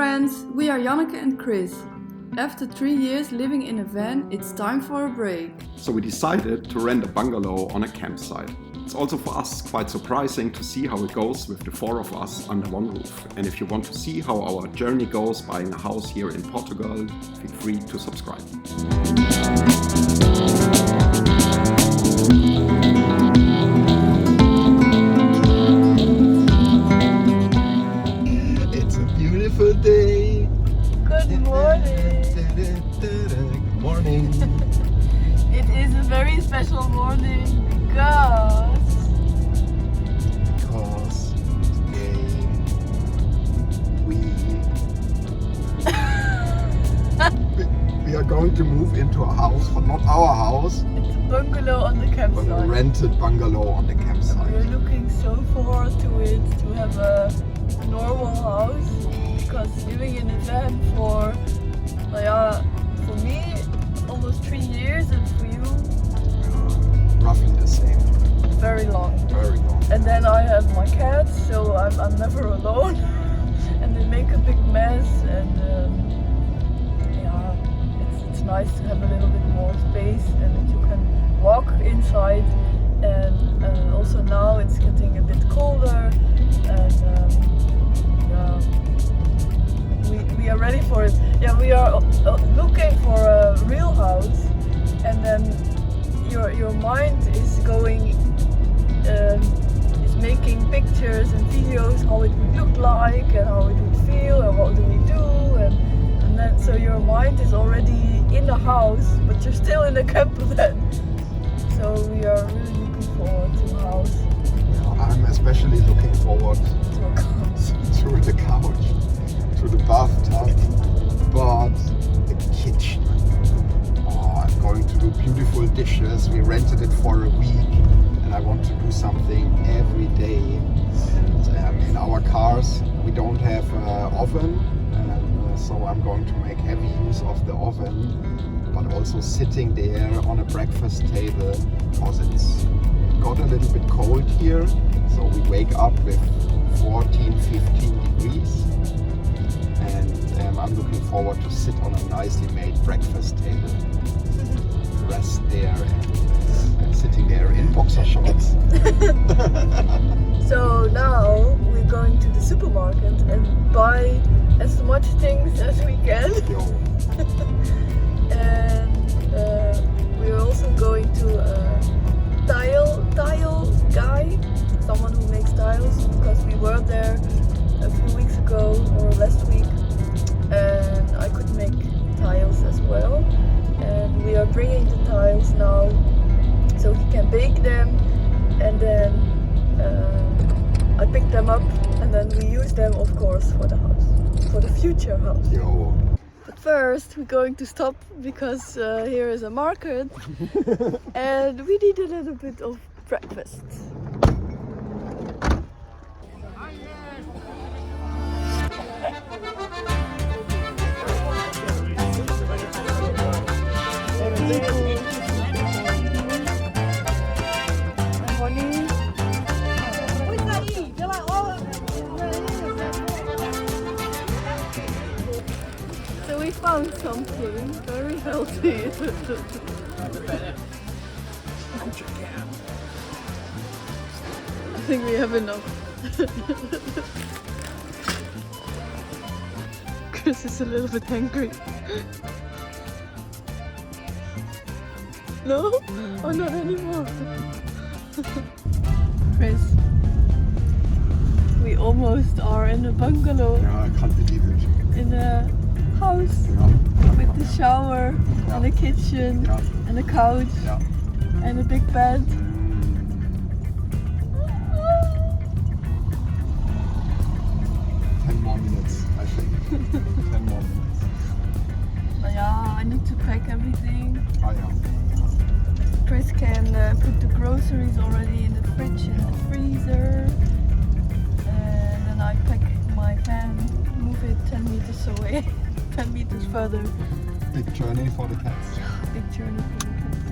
friends, we are Janneke and Chris. After 3 years living in a van, it's time for a break. So we decided to rent a bungalow on a campsite. It's also for us quite surprising to see how it goes with the 4 of us under one roof. And if you want to see how our journey goes buying a house here in Portugal, feel free to subscribe. It's a beautiful day. Good morning! Good morning. It is a very special morning because Today we are going to move into a house, but not our house, it's a bungalow on the but a campsite. rented bungalow on the campsite. We're looking so forward to it, to have a normal house, because living in a van for me almost 3 years, and for you Roughly the same. very long. Very long. And then I have my cats, so I'm never alone, and they make a big mess. And it's nice to have a little bit more space and that you can walk inside. And also now it's getting a bit colder, and we are ready for it. Yeah, we are looking for a real house, and then your mind is going, is making pictures and videos how it would look like and how it would feel and what do we do, and then so your mind is already in the house, but you're still in the camper van. So we are really looking forward to a house. I'm especially looking forward To a couch. to the couch, to the bathtub, but the kitchen. Oh, I'm going to do beautiful dishes. We rented it for a week, and I want to do something every day. And in our cars, we don't have an oven, and so I'm going to make heavy use of the oven, but also sitting there on a breakfast table, because it's got a little bit cold here. So we wake up with 14, 15 degrees, and I'm looking forward to sit on a nicely made breakfast table, rest there and sitting there in boxer shorts. So now we're going to the supermarket and buy as much things as we can. Yo, And we're also going to a tile guy, someone who makes tiles, because we were there a few weeks ago or last week, and I could make tiles as well. And we are bringing the tiles now so he can bake them, and then I pick them up, and then we use them, of course, for the house, for the future house. yo. But first we're going to stop because here is a market and we need a little bit of breakfast. So we found something very healthy. I think we have enough. Chris is a little bit hungry. No? Oh, not anymore. Chris, we almost are in a bungalow, Yeah, I can't believe it. in a house Yeah, with the shower and a kitchen yeah, and a couch yeah. and a big bed. 10 more minutes, I think. 10 more minutes. Yeah, I need to pack everything. Ah, yeah. Chris can put the groceries already in the fridge and the freezer. And then I pack my van, move it 10 meters away, 10 meters further. Big journey for the cats. Big journey for the cats.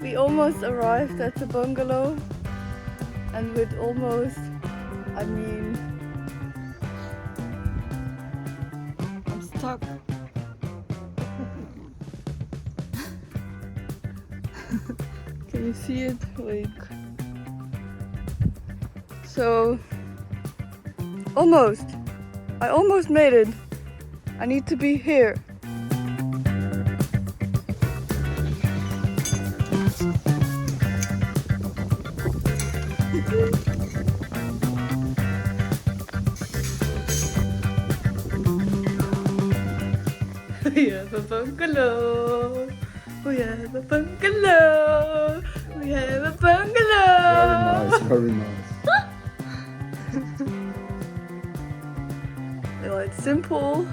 We almost arrived at the bungalow, and with almost I mean, I'm stuck. Can you see it? Like, so almost. I almost made it. I need to be here. We have a bungalow. We have a bungalow. We have a bungalow. Very nice. Oh, it's simple,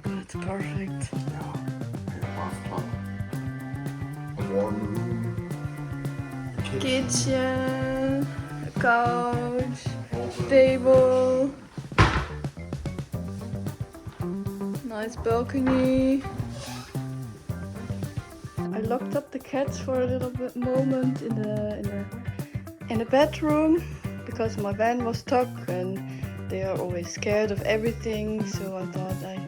but it's perfect. Yeah, a bathtub, a warm room, a Kitchen, a couch, table, nice balcony. I locked up the cats for a little bit moment in the bedroom because my van was stuck and they are always scared of everything. So I thought I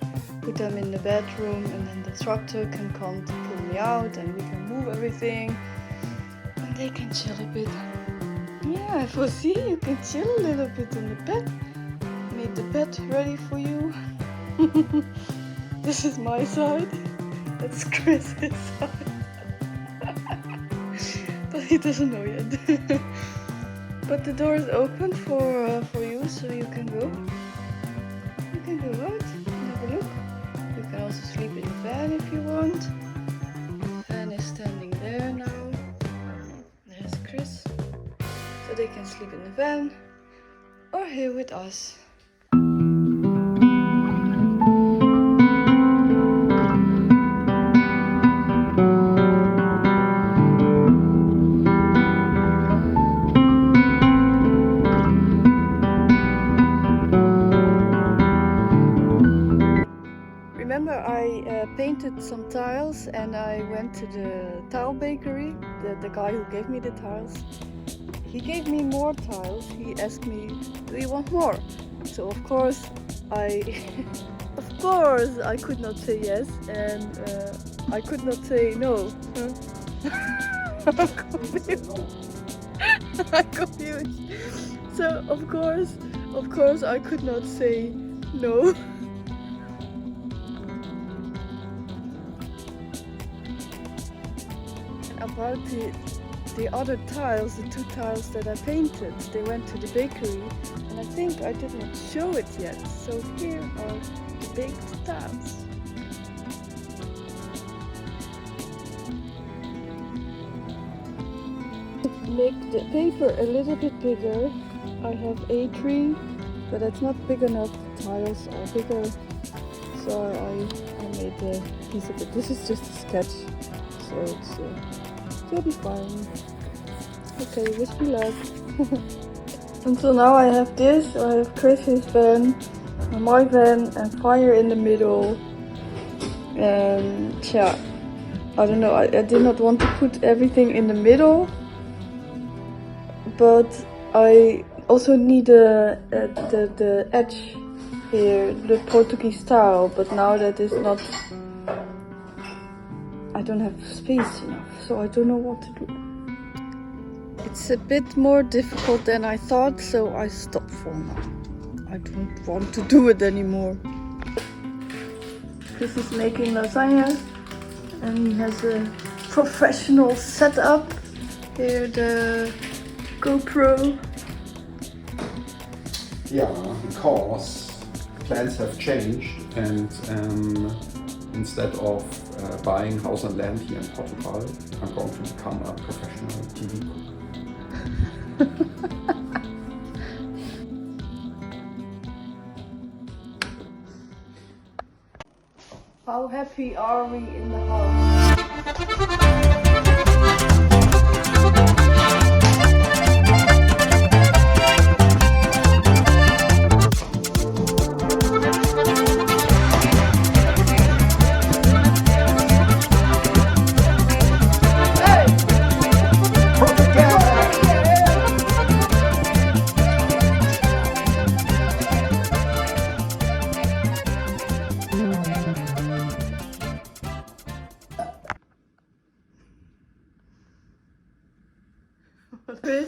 put them in the bedroom and then the tractor can come to pull me out and we can move everything and they can chill a bit. Yeah, I foresee you can chill a little bit in the bed. Made the bed ready for you. This is my side. That's Chris's side. But he doesn't know yet. But the door is open for you, so you can go. You can go out and have a look. You can also sleep in the van if you want. The van is standing there now. There's Chris. So they can sleep in the van or here with us. Remember I painted some tiles and I went to the tile bakery, the guy who gave me the tiles. He gave me more tiles. He asked me, do you want more? So of course I could not say yes and I could not say no. I'm confused. I'm confused. So of course I could not say no. About the other tiles, the two tiles that I painted, they went to the bakery and I think I did not show it yet. So here are the baked tiles. To make the paper a little bit bigger, I have A3, but that's not big enough. The tiles are bigger, so I made a piece of it. This is just a sketch, so it'll be fine. Okay, wish me luck. Until now I have this, I have Chris's van, my van and fire in the middle. And yeah, I don't know, I did not want to put everything in the middle. But I also need the edge here, the Portuguese style, but now that is not, I don't have space enough, so I don't know what to do. It's a bit more difficult than I thought, so I stopped for now. I don't want to do it anymore. Chris is making lasagna and he has a professional setup. Here the GoPro. Yeah, because plans have changed and instead of buying house and land here in Portugal, I'm going to become a professional TV cook. How happy are we in the house?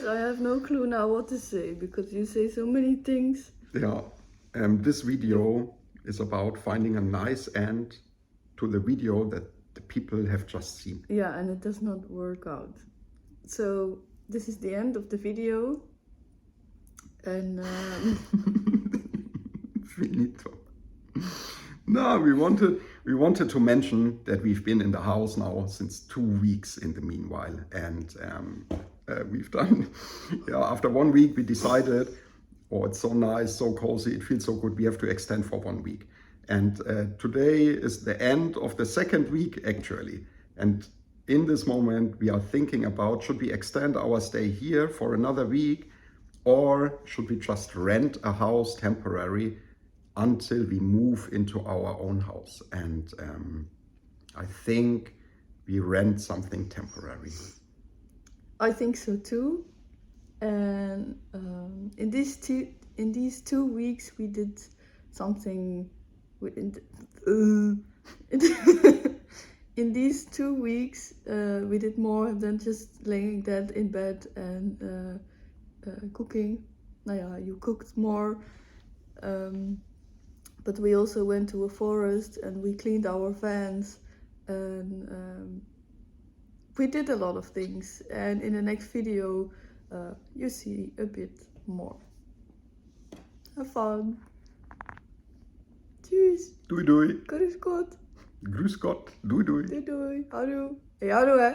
guys, I have no clue now what to say because you say so many things. Yeah, this video is about finding a nice end to the video that the people have just seen. Yeah, and it does not work out. So this is the end of the video. And Finito. No, we wanted to mention that we've been in the house now since 2 weeks in the meanwhile, and we've done. Yeah, after 1 week we decided, oh, it's so nice, so cozy, it feels so good. We have to extend for 1 week, and today is the end of the 2nd week actually. And in this moment, we are thinking about, should we extend our stay here for another week, or should we just rent a house temporary until we move into our own house? And I think we rent something temporary. I think so too. And in these 2 weeks, we did something. In these 2 weeks, we did more than just laying dead in bed and cooking. You cooked more. But we also went to a forest and we cleaned our vans, and we did a lot of things. And in the next video, you see a bit more. Have fun. Tschüss. Doei doei. Grüß Gott. Grüß Gott. Doei doei. Doei doei. Houdoe. Hey, houdoe hè.